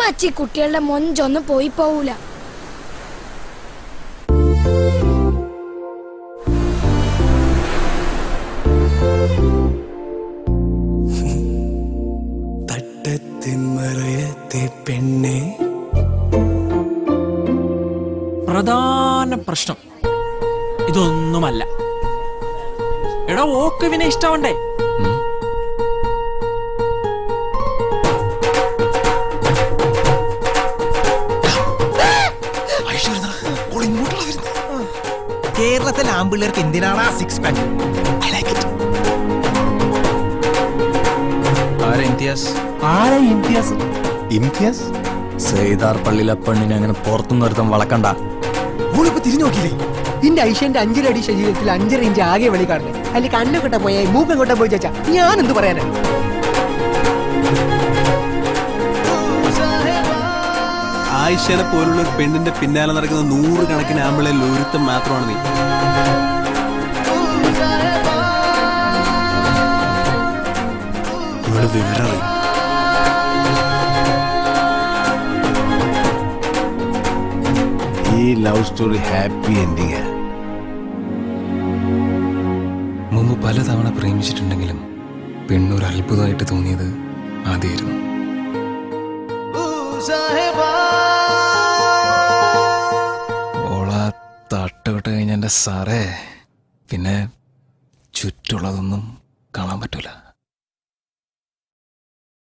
മച്ചി കുട്ടികളുടെ മൊഞ്ചൊന്നും പോയി പോവൂല. പെണ്ണെ പ്രധാന പ്രശ്നം ഇതൊന്നുമല്ല. എടാ ഓക്ക് ഇവനെ ഇഷ്ടമുണ്ടേ. കേരളത്തിലെ ആമ്പിള്ളേർക്ക് എന്തിനാണ് സിക്സ് പാക്ക്? സൈദാർ പള്ളിയിലെ പെണ്ണിനെ അങ്ങനെ പുറത്തുനിന്ന് ഒരുത്തം വളക്കണ്ട. തിരിഞ്ഞു നോക്കിയില്ലേ? ഇന്റെ ഐഷ്യന്റെ 5 അടി ശരീരത്തിൽ 5 ഇഞ്ച് ആകെ വെളി കാണുന്നത്. അല്ലെങ്കിൽ കണ്ണൊക്കെ പോയാൽ മൂക്കങ്ങോട്ട പോയി ചോച്ചാ ഞാൻ എന്ത് പറയാനാ? ആയിഷനെ പോലുള്ള ഒരു പെണ്ണിന്റെ പിന്നാലെ നടക്കുന്ന 100 കണക്കിന് ആമ്പിളയിൽ ഒരുത്തം മാത്രമാണ് നീ. ഇവിടെ വിവരം ഈ ലവ് സ്റ്റോറി ഹാപ്പി എൻഡിങ്. മുമ്പ് പലതവണ പ്രേമിച്ചിട്ടുണ്ടെങ്കിലും പെണ്ണൊരു അത്ഭുതമായിട്ട് തോന്നിയത് ആദ്യമായിരുന്നു. ഓളാ തട്ടുവിട്ട് കഴിഞ്ഞ എൻ്റെ സാറേ പിന്നെ ചുറ്റുള്ളതൊന്നും കാണാൻ പറ്റൂല.